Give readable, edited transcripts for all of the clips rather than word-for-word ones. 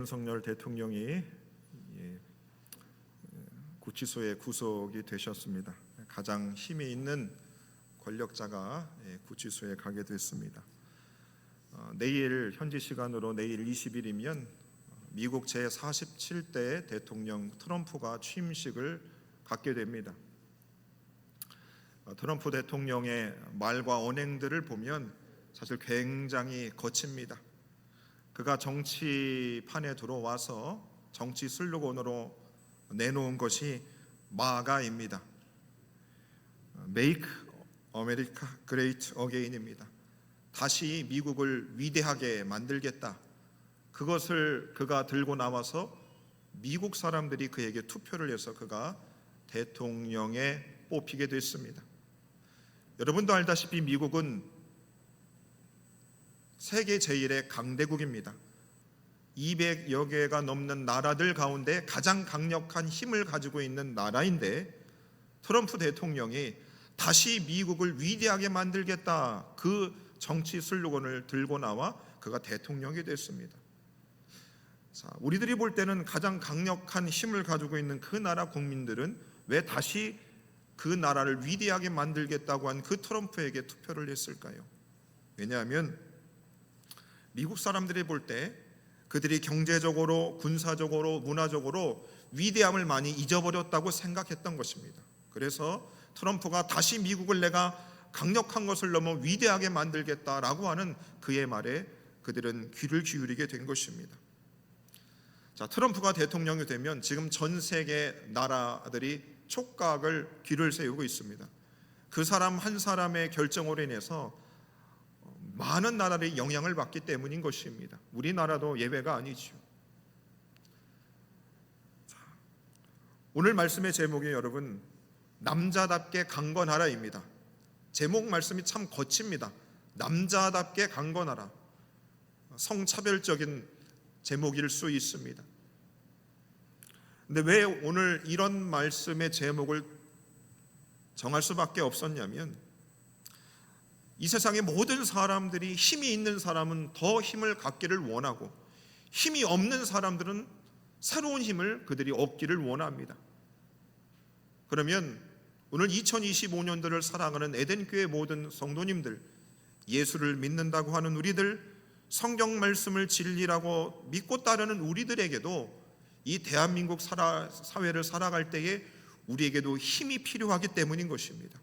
윤석열 대통령이 구치소에 구속이 되셨습니다. 가장 힘이 있는 권력자가 구치소에 가게 됐습니다. 내일 현지 시간으로 내일 20일이면 미국 제47대 대통령 트럼프가 취임식을 갖게 됩니다. 트럼프 대통령의 말과 언행들을 보면 사실 굉장히 거칩니다. 그가 정치판에 들어와서 정치 슬로건으로 내놓은 것이 마가입니다. Make America Great Again입니다. 다시 미국을 위대하게 만들겠다. 그것을 그가 들고 나와서 미국 사람들이 그에게 투표를 해서 그가 대통령에 뽑히게 됐습니다. 여러분도 알다시피 미국은 세계 제1의 강대국입니다. 200여 개가 넘는 나라들 가운데 가장 강력한 힘을 가지고 있는 나라인데 트럼프 대통령이 다시 미국을 위대하게 만들겠다, 그 정치 슬로건을 들고 나와 그가 대통령이 됐습니다. 자, 우리들이 볼 때는 가장 강력한 힘을 가지고 있는 그 나라 국민들은 왜 다시 그 나라를 위대하게 만들겠다고 한 그 트럼프에게 투표를 했을까요? 왜냐하면 미국 사람들이 볼 때 그들이 경제적으로, 군사적으로, 문화적으로 위대함을 많이 잊어버렸다고 생각했던 것입니다. 그래서 트럼프가 다시 미국을 내가 강력한 것을 넘어 위대하게 만들겠다라고 하는 그의 말에 그들은 귀를 기울이게 된 것입니다. 자, 트럼프가 대통령이 되면 지금 전 세계 나라들이 촉각을 귀를 세우고 있습니다. 그 사람 한 사람의 결정으로 인해서 많은 나라들이 영향을 받기 때문인 것입니다. 우리나라도 예외가 아니죠. 자, 오늘 말씀의 제목이 여러분 남자답게 강건하라입니다. 제목 말씀이 참 거칩니다. 남자답게 강건하라. 성차별적인 제목일 수 있습니다. 근데 왜 오늘 이런 말씀의 제목을 정할 수밖에 없었냐면 이 세상의 모든 사람들이 힘이 있는 사람은 더 힘을 갖기를 원하고 힘이 없는 사람들은 새로운 힘을 그들이 얻기를 원합니다. 그러면 오늘 2025년도를 살아가는 에덴교회 모든 성도님들, 예수를 믿는다고 하는 우리들, 성경 말씀을 진리라고 믿고 따르는 우리들에게도 이 대한민국 사회를 살아갈 때에 우리에게도 힘이 필요하기 때문인 것입니다.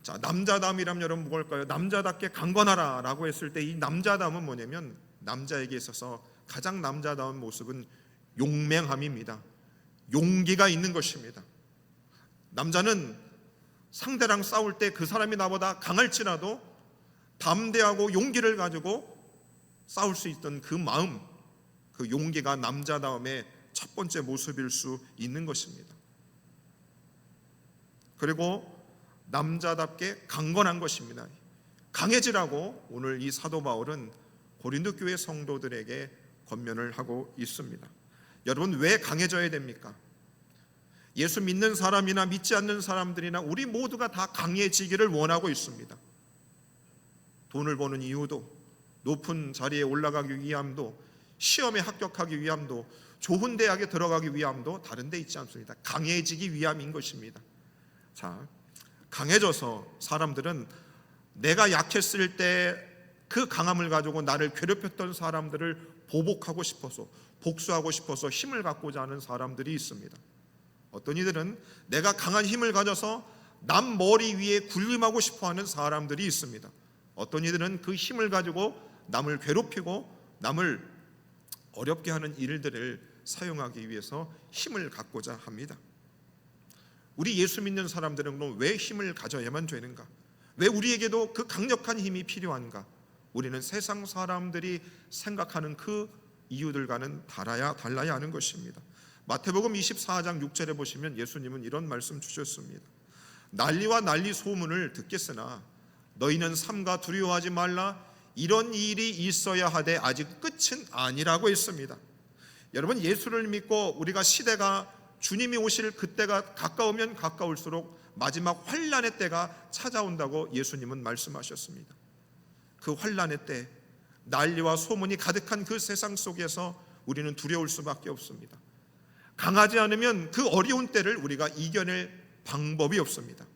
자, 남자다움이라면 여러분 뭘까요? 남자답게 강건하라 라고 했을 때 이 남자다움은 뭐냐면 남자에게 있어서 가장 남자다운 모습은 용맹함입니다. 용기가 있는 것입니다. 남자는 상대랑 싸울 때 그 사람이 나보다 강할지라도 담대하고 용기를 가지고 싸울 수 있던 그 마음, 그 용기가 남자다움의 첫 번째 모습일 수 있는 것입니다. 그리고 남자답게 강건한 것입니다. 강해지라고 오늘 이 사도 바울은 고린도 교회 성도들에게 권면을 하고 있습니다. 여러분, 왜 강해져야 됩니까? 예수 믿는 사람이나 믿지 않는 사람들이나 우리 모두가 다 강해지기를 원하고 있습니다. 돈을 버는 이유도, 높은 자리에 올라가기 위함도, 시험에 합격하기 위함도, 좋은 대학에 들어가기 위함도 다른 데 있지 않습니다. 강해지기 위함인 것입니다. 자, 강해져서 사람들은 내가 약했을 때 그 강함을 가지고 나를 괴롭혔던 사람들을 보복하고 싶어서, 복수하고 싶어서 힘을 갖고자 하는 사람들이 있습니다. 어떤 이들은 내가 강한 힘을 가져서 남 머리 위에 군림하고 싶어하는 사람들이 있습니다. 어떤 이들은 그 힘을 가지고 남을 괴롭히고 남을 어렵게 하는 일들을 사용하기 위해서 힘을 갖고자 합니다. 우리 예수 믿는 사람들은 그럼 왜 힘을 가져야만 되는가? 왜 우리에게도 그 강력한 힘이 필요한가? 우리는 세상 사람들이 생각하는 그 이유들과는 달라야 하는 것입니다. 마태복음 24장 6절에 보시면 예수님은 이런 말씀 주셨습니다. 난리와 난리 소문을 듣겠으나 너희는 삼가 두려워하지 말라. 이런 일이 있어야 하되 아직 끝은 아니라고 했습니다. 여러분, 예수를 믿고 우리가 시대가 주님이 오실 그때가 가까우면 가까울수록 마지막 환난의 때가 찾아온다고 예수님은 말씀하셨습니다. 그 환난의 때 난리와 소문이 가득한 그 세상 속에서 우리는 두려울 수밖에 없습니다. 강하지 않으면 그 어려운 때를 우리가 이겨낼 방법이 없습니다.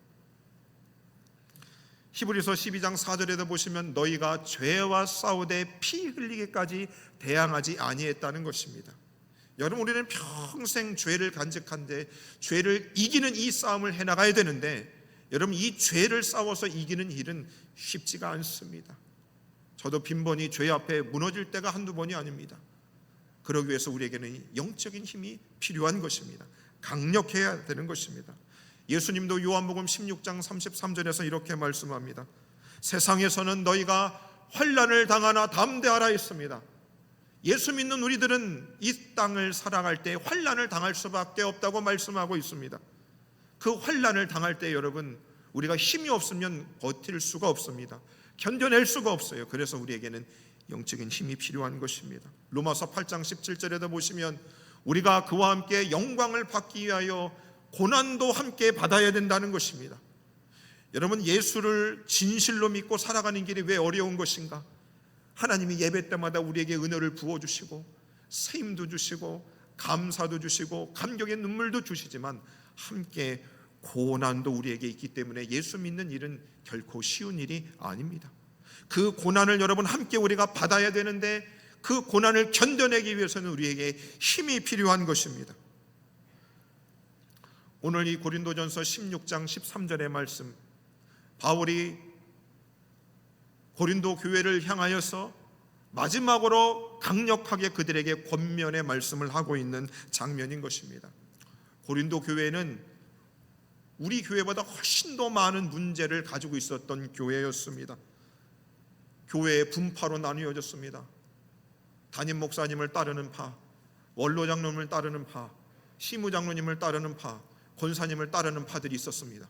히브리서 12장 4절에도 보시면 너희가 죄와 싸우되 피 흘리기까지 대항하지 아니했다는 것입니다. 여러분, 우리는 평생 죄를 간직한데 죄를 이기는 이 싸움을 해나가야 되는데, 여러분, 이 죄를 싸워서 이기는 일은 쉽지가 않습니다. 저도 빈번히 죄 앞에 무너질 때가 한두 번이 아닙니다. 그러기 위해서 우리에게는 영적인 힘이 필요한 것입니다. 강력해야 되는 것입니다. 예수님도 요한복음 16장 33절에서 이렇게 말씀합니다. 세상에서는 너희가 환난을 당하나 담대하라 했습니다. 예수 믿는 우리들은 이 땅을 살아갈 때 환난을 당할 수밖에 없다고 말씀하고 있습니다. 그 환난을 당할 때 여러분, 우리가 힘이 없으면 버틸 수가 없습니다. 견뎌낼 수가 없어요. 그래서 우리에게는 영적인 힘이 필요한 것입니다. 로마서 8장 17절에도 보시면 우리가 그와 함께 영광을 받기 위하여 고난도 함께 받아야 된다는 것입니다. 여러분, 예수를 진실로 믿고 살아가는 길이 왜 어려운 것인가? 하나님이 예배 때마다 우리에게 은혜를 부어주시고 세임도 주시고 감사도 주시고 감격의 눈물도 주시지만 함께 고난도 우리에게 있기 때문에 예수 믿는 일은 결코 쉬운 일이 아닙니다. 그 고난을 여러분 함께 우리가 받아야 되는데, 그 고난을 견뎌내기 위해서는 우리에게 힘이 필요한 것입니다. 오늘 이 고린도전서 16장 13절의 말씀, 바울이 고린도 교회를 향하여서 마지막으로 강력하게 그들에게 권면의 말씀을 하고 있는 장면인 것입니다. 고린도 교회는 우리 교회보다 훨씬 더 많은 문제를 가지고 있었던 교회였습니다. 교회의 분파로 나뉘어졌습니다. 담임 목사님을 따르는 파, 원로 장로님을 따르는 파, 시무 장로님을 따르는 파, 권사님을 따르는 파들이 있었습니다.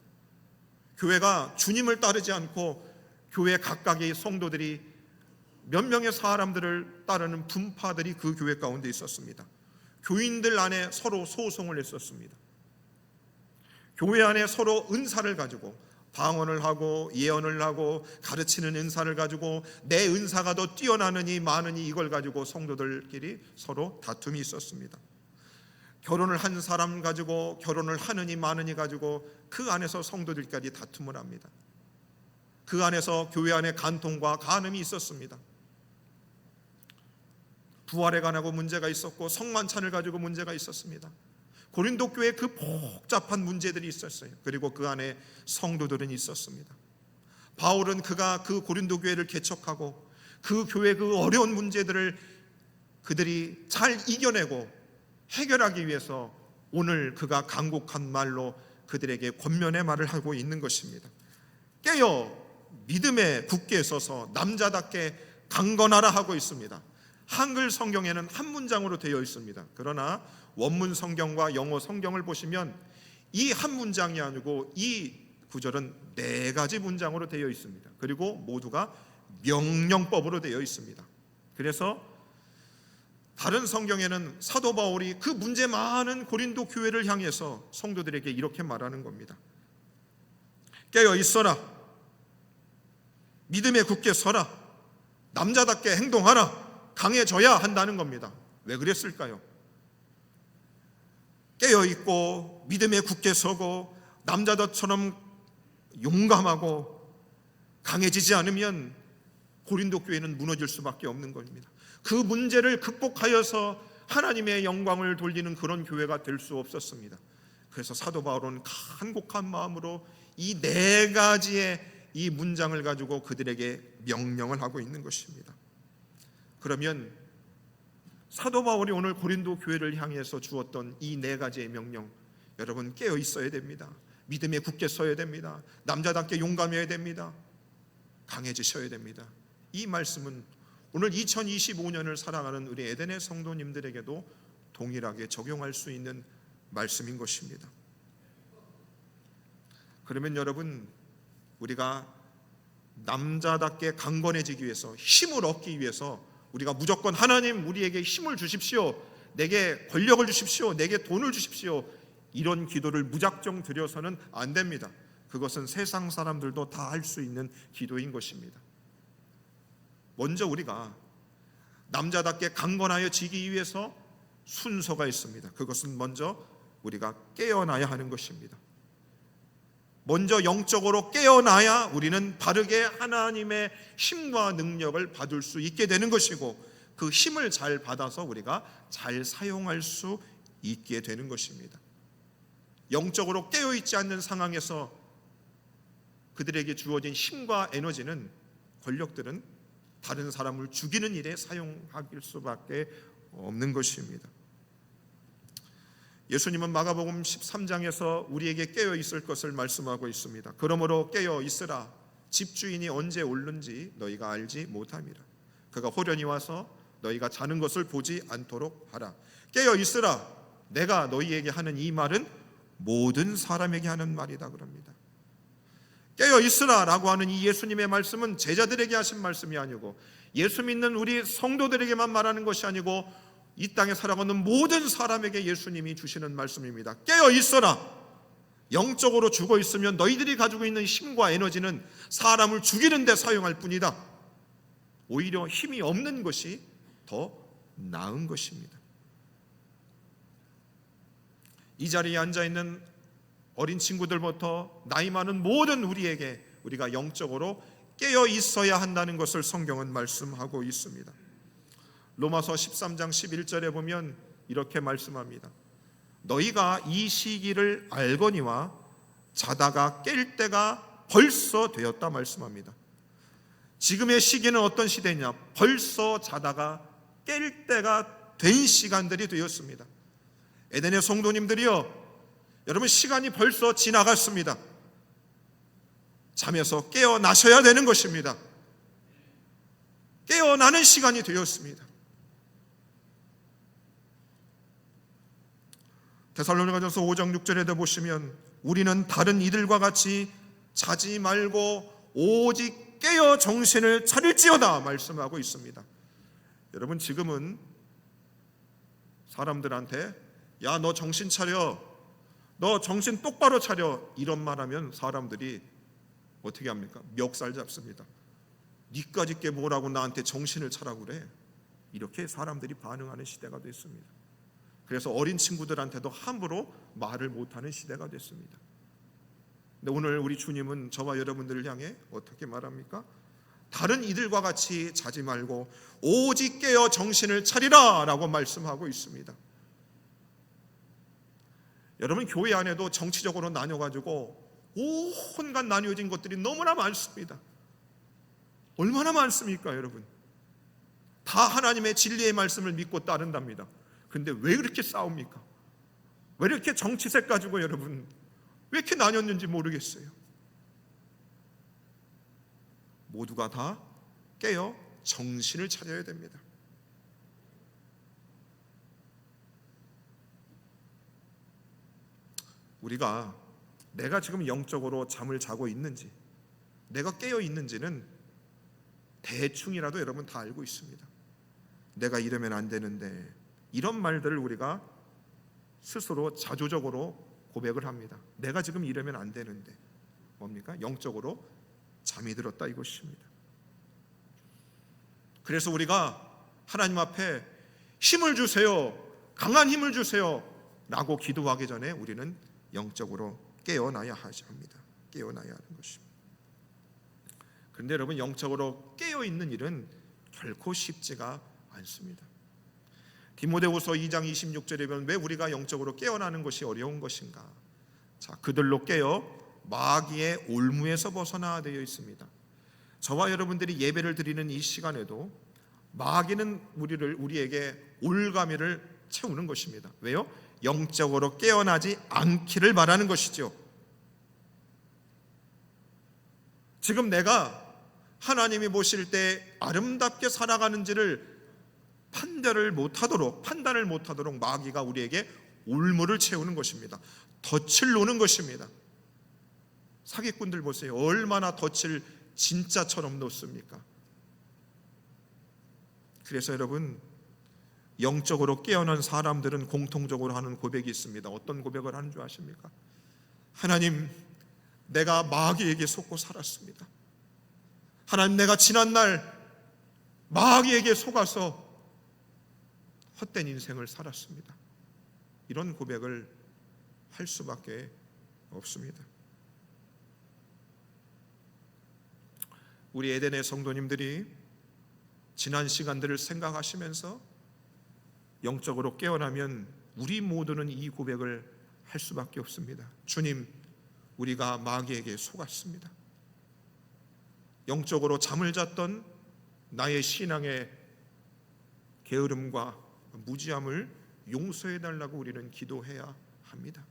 교회가 주님을 따르지 않고 교회 각각의 성도들이 몇 명의 사람들을 따르는 분파들이 그 교회 가운데 있었습니다. 교인들 안에 서로 소송을 했었습니다. 교회 안에 서로 은사를 가지고 방언을 하고 예언을 하고 가르치는 은사를 가지고 내 은사가 더 뛰어나느니 마느니 이걸 가지고 성도들끼리 서로 다툼이 있었습니다. 결혼을 한 사람 가지고 결혼을 하느니 마느니 가지고 그 안에서 성도들끼리 다툼을 합니다. 그 안에서 교회 안에 간통과 간음이 있었습니다. 부활에 관하고 문제가 있었고 성만찬을 가지고 문제가 있었습니다. 고린도 교회에 그 복잡한 문제들이 있었어요. 그리고 그 안에 성도들은 있었습니다. 바울은 그가 그 고린도 교회를 개척하고 그 교회 그 어려운 문제들을 그들이 잘 이겨내고 해결하기 위해서 오늘 그가 간곡한 말로 그들에게 권면의 말을 하고 있는 것입니다. 깨어 믿음에 굳게 서서 남자답게 강건하라 하고 있습니다. 한글 성경에는 한 문장으로 되어 있습니다. 그러나 원문 성경과 영어 성경을 보시면 이 한 문장이 아니고 이 구절은 4가지 문장으로 되어 있습니다. 그리고 모두가 명령법으로 되어 있습니다. 그래서 다른 성경에는 사도 바울이 그 문제 많은 고린도 교회를 향해서 성도들에게 이렇게 말하는 겁니다. 깨어 있어라. 믿음에 굳게 서라. 남자답게 행동하라. 강해져야 한다는 겁니다. 왜 그랬을까요? 깨어있고 믿음에 굳게 서고 남자들처럼 용감하고 강해지지 않으면 고린도 교회는 무너질 수밖에 없는 겁니다. 그 문제를 극복하여서 하나님의 영광을 돌리는 그런 교회가 될 수 없었습니다. 그래서 사도 바울은 간곡한 마음으로 이 4가지의 이 문장을 가지고 그들에게 명령을 하고 있는 것입니다. 그러면 사도 바울이 오늘 고린도 교회를 향해서 주었던 이 4가지의 명령, 여러분 깨어 있어야 됩니다. 믿음에 굳게 서야 됩니다. 남자답게 용감해야 됩니다. 강해지셔야 됩니다. 이 말씀은 오늘 2025년을 살아가는 우리 에덴의 성도님들에게도 동일하게 적용할 수 있는 말씀인 것입니다. 그러면 여러분, 우리가 남자답게 강건해지기 위해서, 힘을 얻기 위해서 우리가 무조건 하나님 우리에게 힘을 주십시오, 내게 권력을 주십시오, 내게 돈을 주십시오, 이런 기도를 무작정 드려서는 안 됩니다. 그것은 세상 사람들도 다 할 수 있는 기도인 것입니다. 먼저 우리가 남자답게 강건하여 지기 위해서 순서가 있습니다. 그것은 먼저 우리가 깨어나야 하는 것입니다. 먼저 영적으로 깨어나야 우리는 바르게 하나님의 힘과 능력을 받을 수 있게 되는 것이고, 그 힘을 잘 받아서 우리가 잘 사용할 수 있게 되는 것입니다. 영적으로 깨어있지 않는 상황에서 그들에게 주어진 힘과 에너지는, 권력들은 다른 사람을 죽이는 일에 사용할 수밖에 없는 것입니다. 예수님은 마가복음 13장에서 우리에게 깨어 있을 것을 말씀하고 있습니다. 그러므로 깨어 있으라. 집주인이 언제 오는지 너희가 알지 못함이라. 그가 호련히 와서 너희가 자는 것을 보지 않도록 하라. 깨어 있으라. 내가 너희에게 하는 이 말은 모든 사람에게 하는 말이다 그럽니다. 깨어 있으라 라고 하는 이 예수님의 말씀은 제자들에게 하신 말씀이 아니고, 예수 믿는 우리 성도들에게만 말하는 것이 아니고, 이 땅에 살아가는 모든 사람에게 예수님이 주시는 말씀입니다. 깨어 있어라. 영적으로 죽어 있으면 너희들이 가지고 있는 힘과 에너지는 사람을 죽이는 데 사용할 뿐이다. 오히려 힘이 없는 것이 더 나은 것입니다. 이 자리에 앉아있는 어린 친구들부터 나이 많은 모든 우리에게 우리가 영적으로 깨어 있어야 한다는 것을 성경은 말씀하고 있습니다. 로마서 13장 11절에 보면 이렇게 말씀합니다. 너희가 이 시기를 알거니와 자다가 깰 때가 벌써 되었다 말씀합니다. 지금의 시기는 어떤 시대냐? 벌써 자다가 깰 때가 된 시간들이 되었습니다. 에덴의 성도님들이여, 여러분 시간이 벌써 지나갔습니다. 잠에서 깨어나셔야 되는 것입니다. 깨어나는 시간이 되었습니다. 데살로니가전서 5장 6절에도 보시면 우리는 다른 이들과 같이 자지 말고 오직 깨어 정신을 차릴지어다 말씀하고 있습니다. 여러분 지금은 사람들한테 야 너 정신 차려, 너 정신 똑바로 차려, 이런 말하면 사람들이 어떻게 합니까? 멱살 잡습니다. 니까짓 게 뭐라고 나한테 정신을 차라고 그래. 이렇게 사람들이 반응하는 시대가 됐습니다. 그래서 어린 친구들한테도 함부로 말을 못하는 시대가 됐습니다. 근데 오늘 우리 주님은 저와 여러분들을 향해 어떻게 말합니까? 다른 이들과 같이 자지 말고 오직 깨어 정신을 차리라 라고 말씀하고 있습니다. 여러분 교회 안에도 정치적으로 나뉘어가지고 온갖 나뉘어진 것들이 너무나 많습니다. 얼마나 많습니까 여러분? 다 하나님의 진리의 말씀을 믿고 따른답니다. 근데 왜 이렇게 싸웁니까? 왜 이렇게 정치색 가지고 여러분 왜 이렇게 나뉘었는지 모르겠어요. 모두가 다 깨어 정신을 차려야 됩니다. 우리가 내가 지금 영적으로 잠을 자고 있는지, 내가 깨어 있는지는 대충이라도 여러분 다 알고 있습니다. 내가 이러면 안 되는데, 이런 말들을 우리가 스스로 자조적으로 고백을 합니다. 내가 지금 이러면 안 되는데, 뭡니까? 영적으로 잠이 들었다 이것입니다. 그래서 우리가 하나님 앞에 힘을 주세요, 강한 힘을 주세요 라고 기도하기 전에 우리는 영적으로 깨어나야 합니다. 깨어나야 하는 것입니다. 그런데 여러분 영적으로 깨어있는 일은 결코 쉽지가 않습니다. 디모데후서 2장 26절에 보면 왜 우리가 영적으로 깨어나는 것이 어려운 것인가? 자, 그들로 깨어 마귀의 올무에서 벗어나야 되어 있습니다. 저와 여러분들이 예배를 드리는 이 시간에도 마귀는 우리에게 올가미를 채우는 것입니다. 왜요? 영적으로 깨어나지 않기를 바라는 것이죠. 지금 내가 하나님이 보실 때 아름답게 살아가는지를 판단을 못하도록 마귀가 우리에게 올무를 채우는 것입니다. 덫을 놓는 것입니다. 사기꾼들 보세요. 얼마나 덫을 진짜처럼 놓습니까? 그래서 여러분 영적으로 깨어난 사람들은 공통적으로 하는 고백이 있습니다. 어떤 고백을 하는 줄 아십니까? 하나님, 내가 마귀에게 속고 살았습니다. 하나님, 내가 지난날 마귀에게 속아서 헛된 인생을 살았습니다. 이런 고백을 할 수밖에 없습니다. 우리 에덴의 성도님들이 지난 시간들을 생각하시면서 영적으로 깨어나면 우리 모두는 이 고백을 할 수밖에 없습니다. 주님, 우리가 마귀에게 속았습니다. 영적으로 잠을 잤던 나의 신앙의 게으름과 무지함을 용서해달라고 우리는 기도해야 합니다.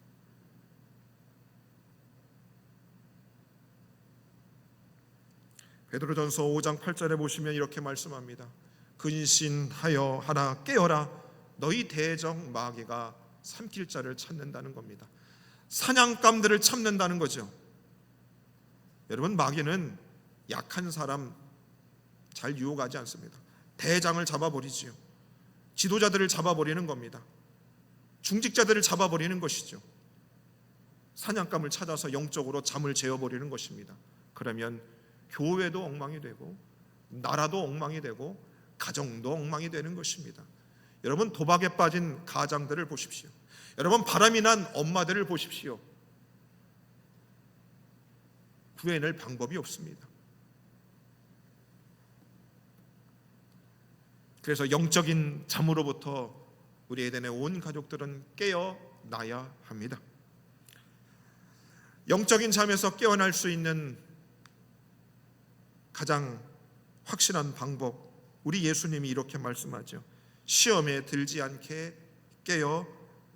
베드로전서 5장 8절에 보시면 이렇게 말씀합니다. 근신하여 하라, 깨어라, 너희 대적 마귀가 삼킬 자를 찾는다는 겁니다. 사냥감들을 참는다는 거죠. 여러분, 마귀는 약한 사람 잘 유혹하지 않습니다. 대장을 잡아버리지요. 지도자들을 잡아버리는 겁니다. 중직자들을 잡아버리는 것이죠. 사냥감을 찾아서 영적으로 잠을 재워버리는 것입니다. 그러면 교회도 엉망이 되고 나라도 엉망이 되고 가정도 엉망이 되는 것입니다. 여러분, 도박에 빠진 가장들을 보십시오. 여러분, 바람이 난 엄마들을 보십시오. 구해낼 방법이 없습니다. 그래서 영적인 잠으로부터 우리 에덴의 온 가족들은 깨어나야 합니다. 영적인 잠에서 깨어날 수 있는 가장 확실한 방법, 우리 예수님이 이렇게 말씀하죠. 시험에 들지 않게 깨어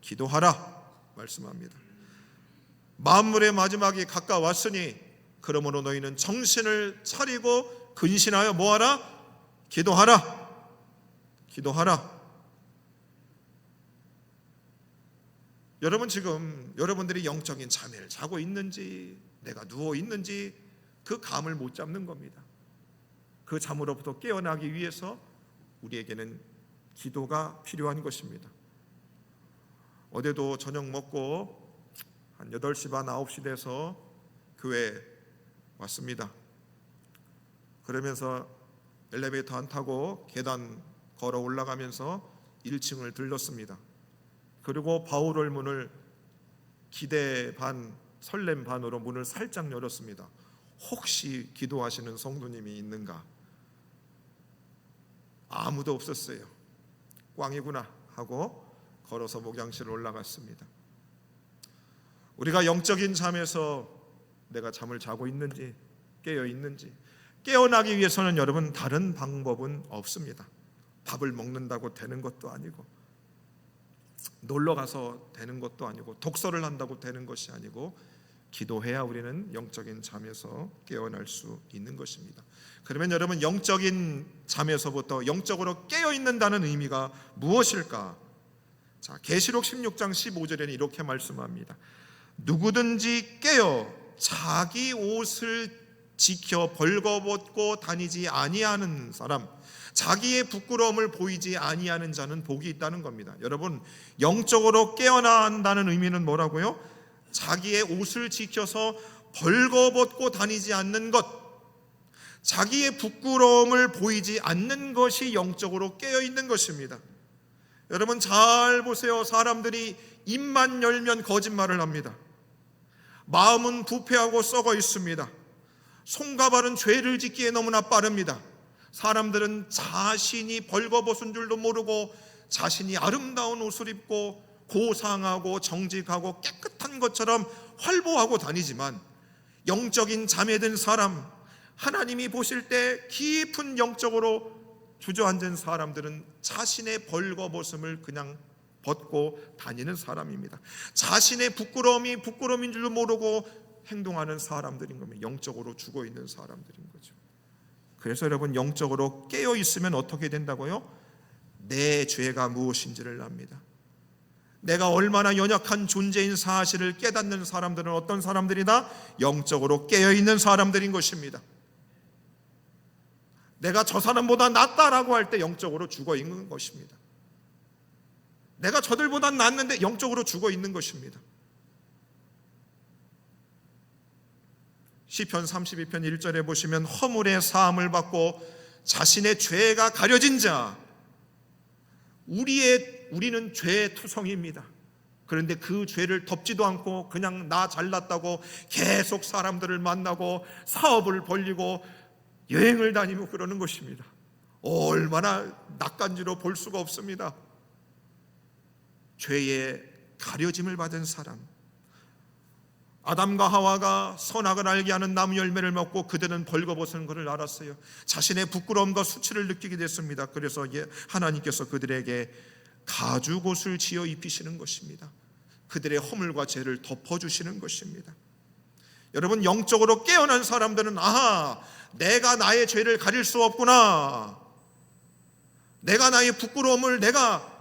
기도하라 말씀합니다. 만물의 마지막이 가까웠으니 그러므로 너희는 정신을 차리고 근신하여 뭐하라? 기도하라. 기도하라. 여러분, 지금 여러분들이 영적인 잠을 자고 있는지 내가 누워 있는지 그 감을 못 잡는 겁니다. 그 잠으로부터 깨어나기 위해서 우리에게는 기도가 필요한 것입니다. 어제도 저녁 먹고 한 8시 반 9시 돼서 교회 왔습니다. 그러면서 엘리베이터 안 타고 계단 걸어 올라가면서 1층을 들렀습니다. 그리고 바울월 문을 기대 반 설렘 반으로 문을 살짝 열었습니다. 혹시 기도하시는 성도님이 있는가? 아무도 없었어요. 꽝이구나 하고 걸어서 목양실을 올라갔습니다. 우리가 영적인 잠에서 내가 잠을 자고 있는지 깨어 있는지 깨어나기 위해서는 여러분 다른 방법은 없습니다. 밥을 먹는다고 되는 것도 아니고 놀러 가서 되는 것도 아니고 독서를 한다고 되는 것이 아니고 기도해야 우리는 영적인 잠에서 깨어날 수 있는 것입니다. 그러면 여러분, 영적인 잠에서부터 영적으로 깨어 있는다는 의미가 무엇일까? 자, 계시록 16장 15절에는 이렇게 말씀합니다. 누구든지 깨어 자기 옷을 지켜 벌거벗고 다니지 아니하는 사람, 자기의 부끄러움을 보이지 아니하는 자는 복이 있다는 겁니다. 여러분, 영적으로 깨어난다는 의미는 뭐라고요? 자기의 옷을 지켜서 벌거벗고 다니지 않는 것, 자기의 부끄러움을 보이지 않는 것이 영적으로 깨어 있는 것입니다. 여러분, 잘 보세요. 사람들이 입만 열면 거짓말을 합니다. 마음은 부패하고 썩어 있습니다. 손과 발은 죄를 짓기에 너무나 빠릅니다. 사람들은 자신이 벌거벗은 줄도 모르고 자신이 아름다운 옷을 입고 고상하고 정직하고 깨끗한 것처럼 활보하고 다니지만 영적인 잠에 든 사람, 하나님이 보실 때 깊은 영적으로 주저앉은 사람들은 자신의 벌거벗음을 그냥 벗고 다니는 사람입니다. 자신의 부끄러움이 부끄러움인 줄도 모르고 행동하는 사람들인 겁니다. 영적으로 죽어있는 사람들인 거죠. 그래서 여러분, 영적으로 깨어 있으면 어떻게 된다고요? 내 죄가 무엇인지를 압니다. 내가 얼마나 연약한 존재인 사실을 깨닫는 사람들은 어떤 사람들이다? 영적으로 깨어있는 사람들인 것입니다. 내가 저 사람보다 낫다라고 할 때 영적으로 죽어있는 것입니다. 내가 저들보다 낫는데 영적으로 죽어있는 것입니다. 시편 32편 1절에 보시면 허물의 사함을 받고 자신의 죄가 가려진 자, 우리는 죄의 투성이입니다. 그런데 그 죄를 덮지도 않고 그냥 나 잘났다고 계속 사람들을 만나고 사업을 벌리고 여행을 다니고 그러는 것입니다. 얼마나 낯간지러 볼 수가 없습니다. 죄에 가려짐을 받은 사람, 아담과 하와가 선악을 알게 하는 나무 열매를 먹고 그들은 벌거벗은 것을 알았어요. 자신의 부끄러움과 수치를 느끼게 됐습니다. 그래서 하나님께서 그들에게 가죽옷을 지어 입히시는 것입니다. 그들의 허물과 죄를 덮어주시는 것입니다. 여러분, 영적으로 깨어난 사람들은 아하, 내가 나의 죄를 가릴 수 없구나, 내가 나의 부끄러움을 내가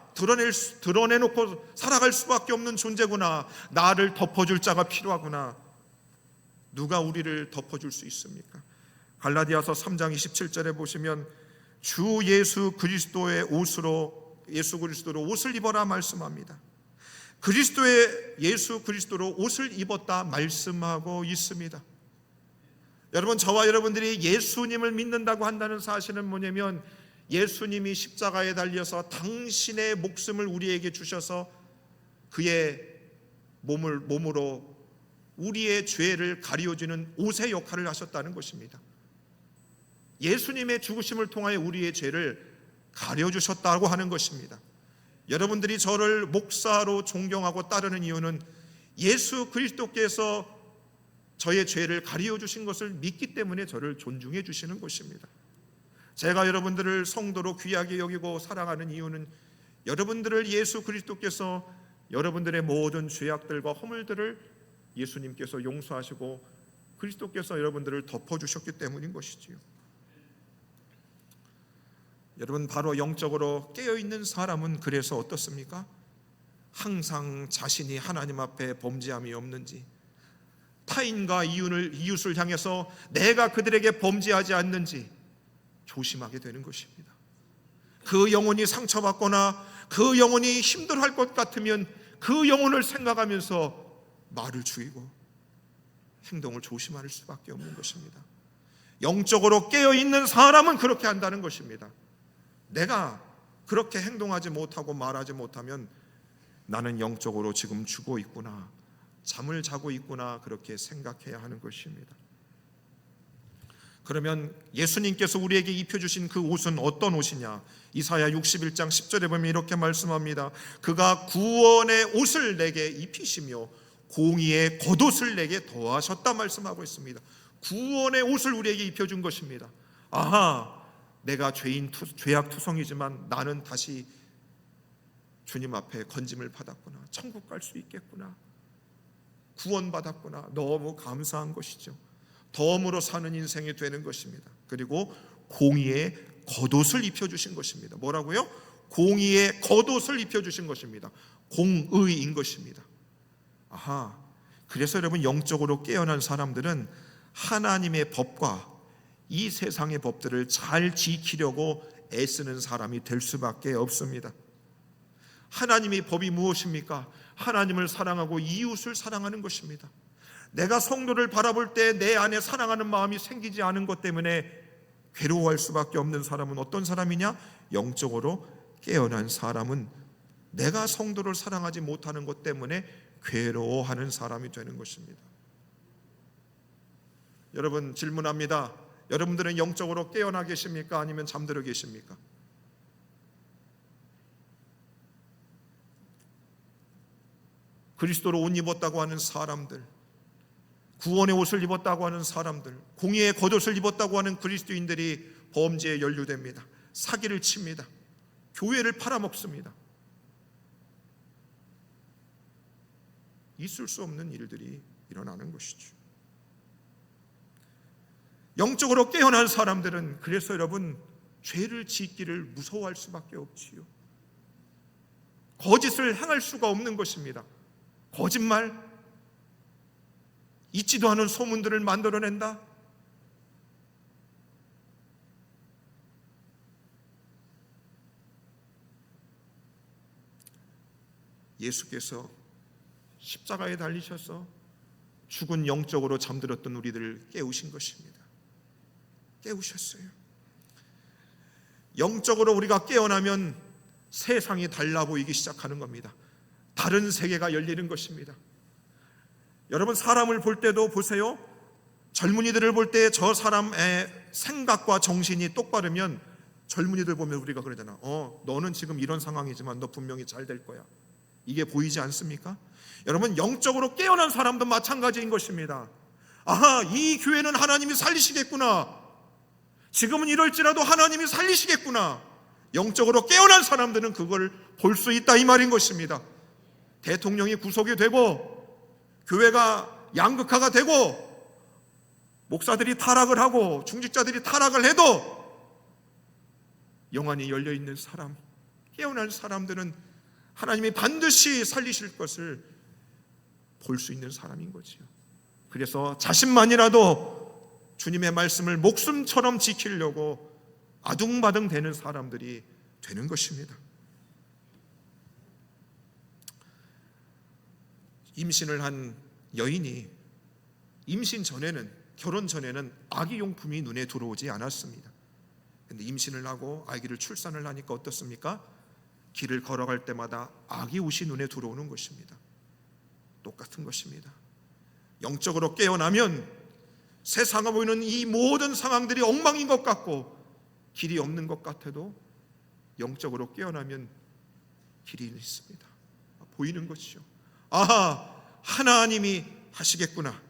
드러내놓고 살아갈 수밖에 없는 존재구나, 나를 덮어줄 자가 필요하구나. 누가 우리를 덮어줄 수 있습니까? 갈라디아서 3장 27절에 보시면 주 예수 그리스도의 옷으로, 예수 그리스도로 옷을 입어라 말씀합니다. 예수 그리스도로 옷을 입었다 말씀하고 있습니다. 여러분, 저와 여러분들이 예수님을 믿는다고 한다는 사실은 뭐냐면, 예수님이 십자가에 달려서 당신의 목숨을 우리에게 주셔서 그의 몸으로 우리의 죄를 가리워주는 옷의 역할을 하셨다는 것입니다. 예수님의 죽으심을 통하여 우리의 죄를 가려주셨다고 하는 것입니다. 여러분들이 저를 목사로 존경하고 따르는 이유는 예수 그리스도께서 저의 죄를 가리워주신 것을 믿기 때문에 저를 존중해 주시는 것입니다. 제가 여러분들을 성도로 귀하게 여기고 사랑하는 이유는 여러분들을 예수 그리스도께서 여러분들의 모든 죄악들과 허물들을 예수님께서 용서하시고 그리스도께서 여러분들을 덮어주셨기 때문인 것이지요. 여러분, 바로 영적으로 깨어있는 사람은 그래서 어떻습니까? 항상 자신이 하나님 앞에 범죄함이 없는지, 타인과 이웃을 향해서 내가 그들에게 범죄하지 않는지 조심하게 되는 것입니다. 그 영혼이 상처받거나 그 영혼이 힘들어할 것 같으면 그 영혼을 생각하면서 말을 죽이고 행동을 조심할 수밖에 없는 것입니다. 영적으로 깨어있는 사람은 그렇게 한다는 것입니다. 내가 그렇게 행동하지 못하고 말하지 못하면 나는 영적으로 지금 죽어 있구나, 잠을 자고 있구나, 그렇게 생각해야 하는 것입니다. 그러면 예수님께서 우리에게 입혀주신 그 옷은 어떤 옷이냐? 이사야 61장 10절에 보면 이렇게 말씀합니다. 그가 구원의 옷을 내게 입히시며 공의의 겉옷을 내게 더하셨다 말씀하고 있습니다. 구원의 옷을 우리에게 입혀준 것입니다. 아하, 내가 죄악 투성이지만 나는 다시 주님 앞에 건짐을 받았구나, 천국 갈 수 있겠구나, 구원받았구나, 너무 감사한 것이죠. 덤으로 사는 인생이 되는 것입니다. 그리고 공의의 겉옷을 입혀주신 것입니다. 뭐라고요? 공의의 겉옷을 입혀주신 것입니다. 공의인 것입니다. 아하, 그래서 여러분, 영적으로 깨어난 사람들은 하나님의 법과 이 세상의 법들을 잘 지키려고 애쓰는 사람이 될 수밖에 없습니다. 하나님의 법이 무엇입니까? 하나님을 사랑하고 이웃을 사랑하는 것입니다. 내가 성도를 바라볼 때 내 안에 사랑하는 마음이 생기지 않은 것 때문에 괴로워할 수밖에 없는 사람은 어떤 사람이냐? 영적으로 깨어난 사람은 내가 성도를 사랑하지 못하는 것 때문에 괴로워하는 사람이 되는 것입니다. 여러분, 질문합니다. 여러분들은 영적으로 깨어나 계십니까? 아니면 잠들어 계십니까? 그리스도로 옷 입었다고 하는 사람들, 구원의 옷을 입었다고 하는 사람들, 공의의 겉옷을 입었다고 하는 그리스도인들이 범죄에 연루됩니다. 사기를 칩니다. 교회를 팔아먹습니다. 있을 수 없는 일들이 일어나는 것이죠. 영적으로 깨어난 사람들은 그래서 여러분, 죄를 짓기를 무서워할 수밖에 없지요. 거짓을 행할 수가 없는 것입니다. 거짓말, 있지도 않은 소문들을 만들어낸다. 예수께서 십자가에 달리셔서 죽은 영적으로 잠들었던 우리들을 깨우신 것입니다. 깨우셨어요. 영적으로 우리가 깨어나면 세상이 달라 보이기 시작하는 겁니다. 다른 세계가 열리는 것입니다. 여러분, 사람을 볼 때도 보세요. 젊은이들을 볼 때 저 사람의 생각과 정신이 똑바르면 젊은이들 보면 우리가 그러잖아. 너는 지금 이런 상황이지만 너 분명히 잘 될 거야. 이게 보이지 않습니까? 여러분, 영적으로 깨어난 사람도 마찬가지인 것입니다. 아하, 이 교회는 하나님이 살리시겠구나. 지금은 이럴지라도 하나님이 살리시겠구나. 영적으로 깨어난 사람들은 그걸 볼 수 있다, 이 말인 것입니다. 대통령이 구속이 되고 교회가 양극화가 되고 목사들이 타락을 하고 중직자들이 타락을 해도 영안이 열려있는 사람, 깨어난 사람들은 하나님이 반드시 살리실 것을 볼 수 있는 사람인 거지요. 그래서 자신만이라도 주님의 말씀을 목숨처럼 지키려고 아둥바둥 되는 사람들이 되는 것입니다. 임신을 한 여인이 임신 전에는, 결혼 전에는 아기용품이 눈에 들어오지 않았습니다. 그런데 임신을 하고 아기를 출산을 하니까 어떻습니까? 길을 걸어갈 때마다 아기 옷이 눈에 들어오는 것입니다. 똑같은 것입니다. 영적으로 깨어나면 세상에 보이는 이 모든 상황들이 엉망인 것 같고 길이 없는 것 같아도 영적으로 깨어나면 길이 있습니다. 보이는 것이죠. 아하, 하나님이 하시겠구나.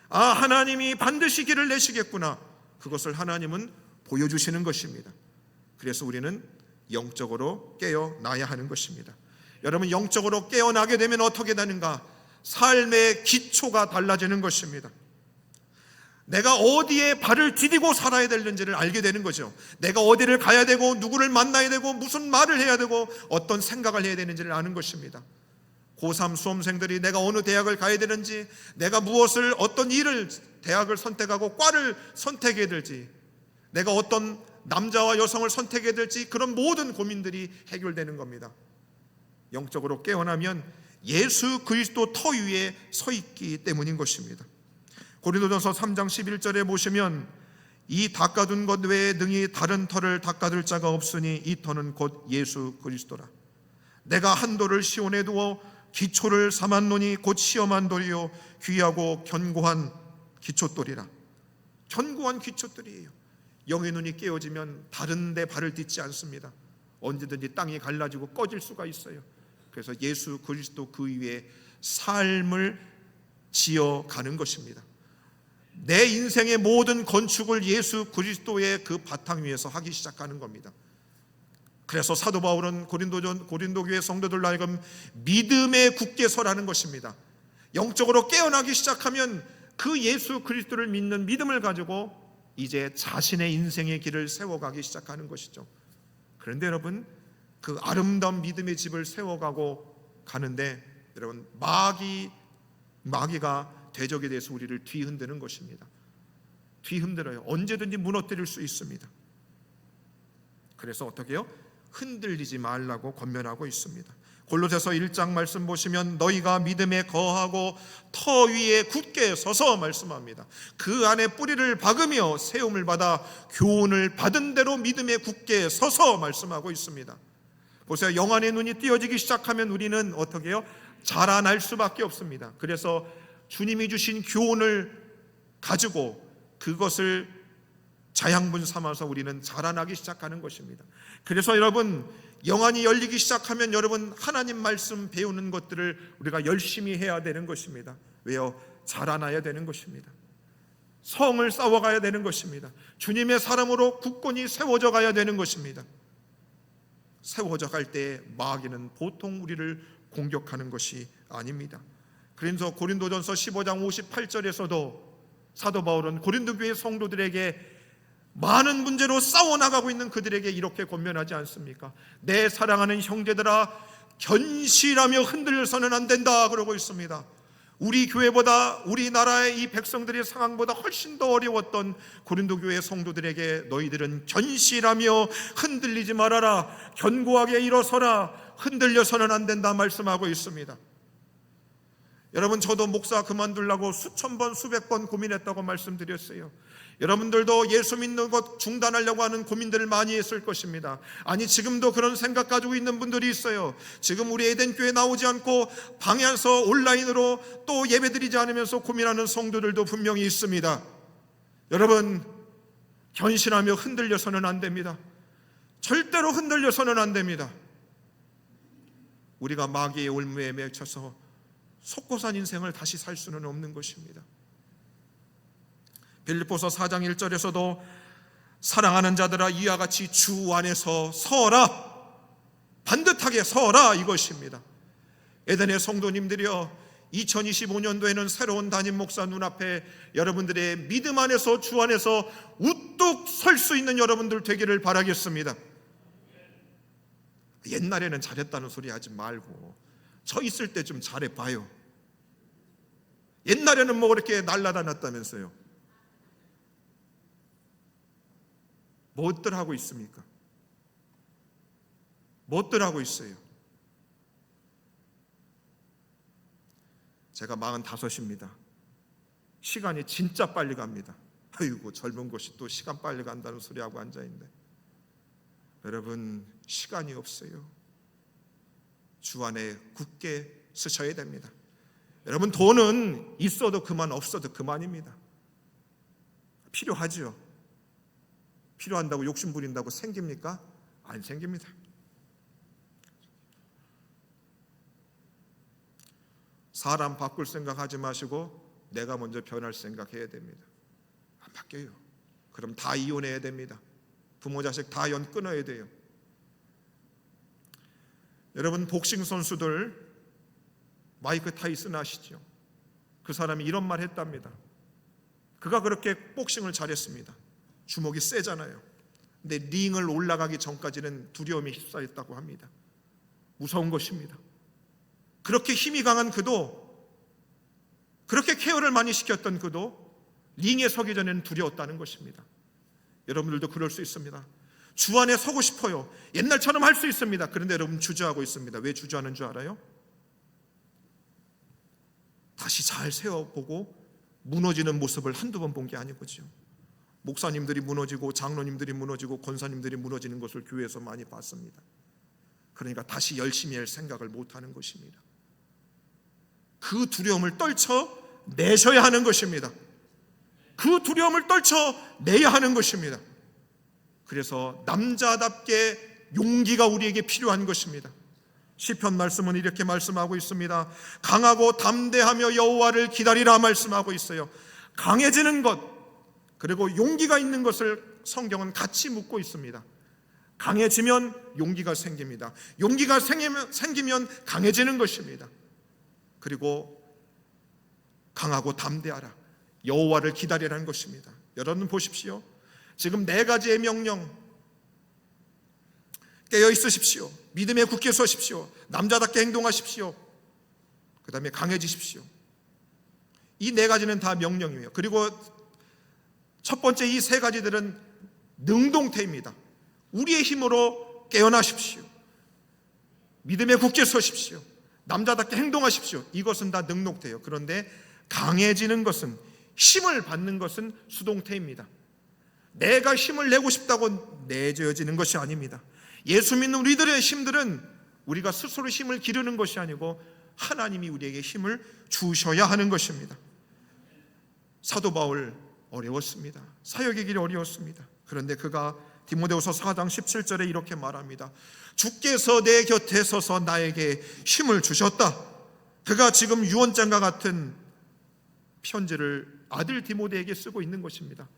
하나님이 반드시 길을 내시겠구나. 그것을 하나님은 보여주시는 것입니다. 그래서 우리는 영적으로 깨어나야 하는 것입니다. 여러분, 영적으로 깨어나게 되면 어떻게 되는가? 삶의 기초가 달라지는 것입니다. 내가 어디에 발을 디디고 살아야 되는지를 알게 되는 거죠. 내가 어디를 가야 되고 누구를 만나야 되고 무슨 말을 해야 되고 어떤 생각을 해야 되는지를 아는 것입니다. 고3 수험생들이 내가 어느 대학을 가야 되는지, 내가 무엇을, 어떤 일을, 대학을 선택하고 과를 선택해야 될지, 내가 어떤 남자와 여성을 선택해야 될지, 그런 모든 고민들이 해결되는 겁니다. 영적으로 깨어나면 예수 그리스도 터 위에 서 있기 때문인 것입니다. 고린도전서 3장 11절에 보시면 이 닦아둔 것 외에 능히 다른 터를 닦아둘 자가 없으니 이 터는 곧 예수 그리스도라. 내가 한 돌을 시온에 두어 기초를 삼았노니 곧 시험한 돌이요 귀하고 견고한 기초돌이라. 견고한 기초돌이에요. 영의 눈이 깨어지면 다른 데 발을 딛지 않습니다. 언제든지 땅이 갈라지고 꺼질 수가 있어요. 그래서 예수 그리스도 그 위에 삶을 지어가는 것입니다. 내 인생의 모든 건축을 예수 그리스도의 그 바탕 위에서 하기 시작하는 겁니다. 그래서 사도 바울은 고린도 교회 성도들로 하여금 믿음에 굳게 서라는 것입니다. 영적으로 깨어나기 시작하면 그 예수 그리스도를 믿는 믿음을 가지고 이제 자신의 인생의 길을 세워가기 시작하는 것이죠. 그런데 여러분, 그 아름다운 믿음의 집을 세워가고 가는데 여러분, 마귀가 대적에 대해서 우리를 뒤흔드는 것입니다. 뒤흔들어요. 언제든지 무너뜨릴 수 있습니다. 그래서 어떻게 해요? 흔들리지 말라고 권면하고 있습니다. 골로새서 1장 말씀 보시면 너희가 믿음에 거하고 터 위에 굳게 서서 말씀합니다. 그 안에 뿌리를 박으며 세움을 받아 교훈을 받은 대로 믿음에 굳게 서서 말씀하고 있습니다. 보세요. 영안의 눈이 띄어지기 시작하면 우리는 어떻게 해요? 자라날 수밖에 없습니다. 그래서 주님이 주신 교훈을 가지고 그것을 자양분 삼아서 우리는 자라나기 시작하는 것입니다. 그래서 여러분, 영안이 열리기 시작하면 여러분, 하나님 말씀 배우는 것들을 우리가 열심히 해야 되는 것입니다. 왜요? 자라나야 되는 것입니다. 성을 쌓아가야 되는 것입니다. 주님의 사람으로 굳건히 세워져 가야 되는 것입니다. 세워져 갈 때 마귀는 보통 우리를 공격하는 것이 아닙니다. 그래서 고린도전서 15장 58절에서도 사도 바울은 고린도 교회 성도들에게 많은 문제로 싸워나가고 있는 그들에게 이렇게 권면하지 않습니까? 내 사랑하는 형제들아, 견실하며 흔들려서는 안 된다 그러고 있습니다. 우리 교회보다, 우리나라의 이 백성들의 상황보다 훨씬 더 어려웠던 고린도 교회 성도들에게 너희들은 견실하며 흔들리지 말아라, 견고하게 일어서라, 흔들려서는 안 된다 말씀하고 있습니다. 여러분, 저도 목사 그만두려고 수천 번 수백 번 고민했다고 말씀드렸어요. 여러분들도 예수 믿는 것 중단하려고 하는 고민들을 많이 했을 것입니다. 아니, 지금도 그런 생각 가지고 있는 분들이 있어요. 지금 우리 에덴교회 나오지 않고 방에서 온라인으로 또 예배드리지 않으면서 고민하는 성도들도 분명히 있습니다. 여러분, 견신하며 흔들려서는 안 됩니다. 절대로 흔들려서는 안 됩니다. 우리가 마귀의 올무에 맺혀서 속고 산 인생을 다시 살 수는 없는 것입니다. 빌립보서 4장 1절에서도 사랑하는 자들아 이와 같이 주 안에서 서라, 반듯하게 서라, 이것입니다. 에덴의 성도님들이여, 2025년도에는 새로운 담임 목사 눈앞에 여러분들의 믿음 안에서 주 안에서 우뚝 설 수 있는 여러분들 되기를 바라겠습니다. 옛날에는 잘했다는 소리 하지 말고 저 있을 때 좀 잘해봐요. 옛날에는 뭐 그렇게 날라다녔다면서요. 무엇들 하고 있습니까? 무엇들 하고 있어요? 제가 45입니다. 시간이 진짜 빨리 갑니다. 아이고, 젊은 것이 또 시간 빨리 간다는 소리하고 앉아있네. 여러분, 시간이 없어요. 주 안에 굳게 서셔야 됩니다. 여러분, 돈은 있어도 그만, 없어도 그만입니다. 필요하죠. 필요한다고 욕심 부린다고 생깁니까? 안 생깁니다. 사람 바꿀 생각하지 마시고 내가 먼저 변할 생각해야 됩니다. 안 바뀌어요. 그럼 다 이혼해야 됩니다. 부모 자식 다 연 끊어야 돼요. 여러분, 복싱 선수들 마이크 타이슨 아시죠? 그 사람이 이런 말 했답니다. 그가 그렇게 복싱을 잘했습니다. 주먹이 세잖아요. 근데 링을 올라가기 전까지는 두려움이 휩싸였다고 합니다. 무서운 것입니다. 그렇게 힘이 강한 그도, 그렇게 케어를 많이 시켰던 그도 링에 서기 전에는 두려웠다는 것입니다. 여러분들도 그럴 수 있습니다. 주 안에 서고 싶어요. 옛날처럼 할 수 있습니다. 그런데 여러분, 주저하고 있습니다. 왜 주저하는 줄 알아요? 다시 잘 세워보고 무너지는 모습을 한두 번 본 게 아니거죠. 목사님들이 무너지고 장로님들이 무너지고 권사님들이 무너지는 것을 교회에서 많이 봤습니다. 그러니까 다시 열심히 할 생각을 못하는 것입니다. 그 두려움을 떨쳐내셔야 하는 것입니다. 그 두려움을 떨쳐내야 하는 것입니다. 그래서 남자답게 용기가 우리에게 필요한 것입니다. 시편 말씀은 이렇게 말씀하고 있습니다. 강하고 담대하며 여호와를 기다리라 말씀하고 있어요. 강해지는 것, 그리고 용기가 있는 것을 성경은 같이 묻고 있습니다. 강해지면 용기가 생깁니다. 용기가 생기면 강해지는 것입니다. 그리고 강하고 담대하라, 여호와를 기다리라는 것입니다. 여러분 보십시오. 지금 4가지의 명령, 깨어 있으십시오, 믿음에 굳게 서십시오, 남자답게 행동하십시오, 그 다음에 강해지십시오. 이 4가지는 다 명령이에요. 그리고 첫 번째 이 3가지들은 능동태입니다. 우리의 힘으로 깨어나십시오, 믿음에 굳게 서십시오, 남자답게 행동하십시오. 이것은 다 능동태예요. 그런데 강해지는 것은, 힘을 받는 것은 수동태입니다. 내가 힘을 내고 싶다고 내줘지는 것이 아닙니다. 예수 믿는 우리들의 힘들은 우리가 스스로 힘을 기르는 것이 아니고 하나님이 우리에게 힘을 주셔야 하는 것입니다. 사도 바울 어려웠습니다. 사역의 길이 어려웠습니다. 그런데 그가 디모데후서 4장 17절에 이렇게 말합니다. 주께서 내 곁에 서서 나에게 힘을 주셨다. 그가 지금 유언장과 같은 편지를 아들 디모데에게 쓰고 있는 것입니다.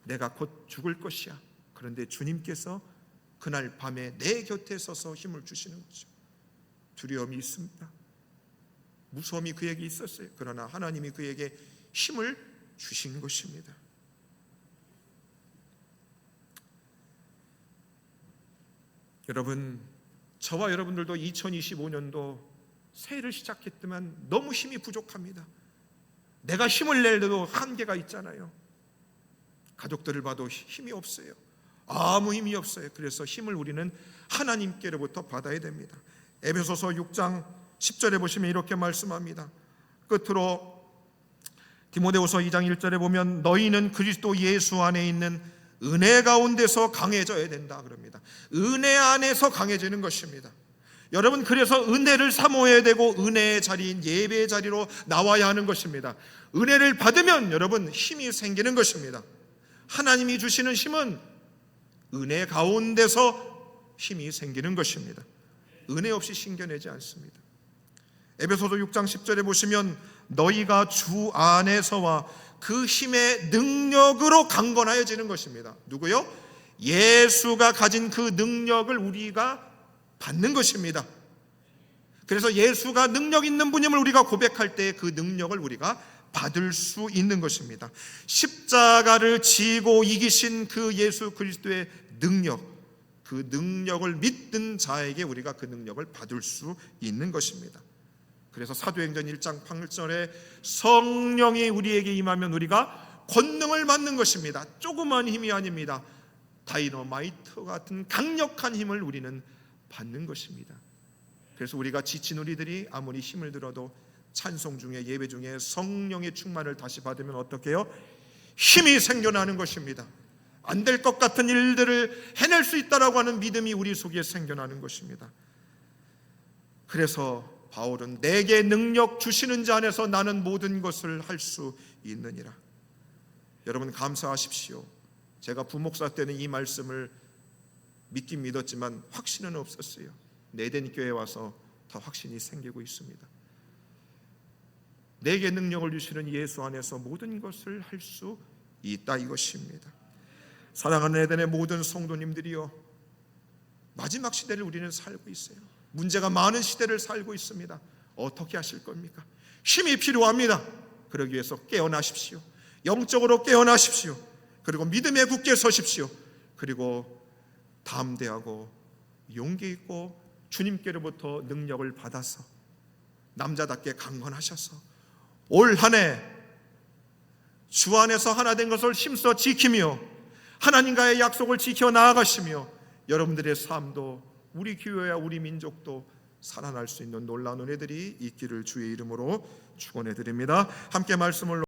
내가 곧 죽을 것이야. 그런데 주님께서 그날 밤에 내 곁에 서서 힘을 주시는 거죠. 두려움이 있습니다. 무서움이 그에게 있었어요. 그러나 하나님이 그에게 힘을 주신 것입니다. 여러분, 저와 여러분들도 2025년도 새해를 시작했지만 너무 힘이 부족합니다. 내가 힘을 내려도 한계가 있잖아요. 가족들을 봐도 힘이 없어요. 아무 힘이 없어요. 그래서 힘을 우리는 하나님께로부터 받아야 됩니다. 에베소서 6장 10절에 보시면 이렇게 말씀합니다. 끝으로 디모데후서 2장 1절에 보면 너희는 그리스도 예수 안에 있는 은혜 가운데서 강해져야 된다 그럽니다. 은혜 안에서 강해지는 것입니다. 여러분, 그래서 은혜를 사모해야 되고 은혜의 자리인 예배의 자리로 나와야 하는 것입니다. 은혜를 받으면 여러분 힘이 생기는 것입니다. 하나님이 주시는 힘은 은혜 가운데서 힘이 생기는 것입니다. 은혜 없이 신겨내지 않습니다. 에베소서 6장 10절에 보시면 너희가 주 안에서와 그 힘의 능력으로 강건하여지는 것입니다. 누구요? 예수가 가진 그 능력을 우리가 받는 것입니다. 그래서 예수가 능력 있는 분임을 우리가 고백할 때 그 능력을 우리가 받을 수 있는 것입니다. 십자가를 지고 이기신 그 예수 그리스도의 능력, 그 능력을 믿는 자에게 우리가 그 능력을 받을 수 있는 것입니다. 그래서 사도행전 1장 8절에 성령이 우리에게 임하면 우리가 권능을 받는 것입니다. 조그만 힘이 아닙니다. 다이너마이트 같은 강력한 힘을 우리는 받는 것입니다. 그래서 우리가 지친 우리들이 아무리 힘을 들어도 찬송 중에, 예배 중에 성령의 충만을 다시 받으면 어떻게 해요? 힘이 생겨나는 것입니다. 안 될 것 같은 일들을 해낼 수 있다라고 하는 믿음이 우리 속에 생겨나는 것입니다. 그래서 바울은 내게 능력 주시는 자 안에서 나는 모든 것을 할 수 있느니라. 여러분 감사하십시오. 제가 부목사 때는 이 말씀을 믿긴 믿었지만 확신은 없었어요. 내된 교회에 와서 다 확신이 생기고 있습니다. 내게 능력을 주시는 예수 안에서 모든 것을 할 수 있다 이것입니다. 사랑하는 에덴의 모든 성도님들이요, 마지막 시대를 우리는 살고 있어요. 문제가 많은 시대를 살고 있습니다. 어떻게 하실 겁니까? 힘이 필요합니다. 그러기 위해서 깨어나십시오. 영적으로 깨어나십시오. 그리고 믿음에 굳게 서십시오. 그리고 담대하고 용기 있고 주님께로부터 능력을 받아서 남자답게 강건하셔서 올 한 해 주 안에서 하나 된 것을 힘써 지키며 하나님과의 약속을 지켜 나아가시며 여러분들의 삶도 우리 교회와 우리 민족도 살아날 수 있는 놀라운 은혜들이 있기를 주의 이름으로 축원해 드립니다. 함께 말씀을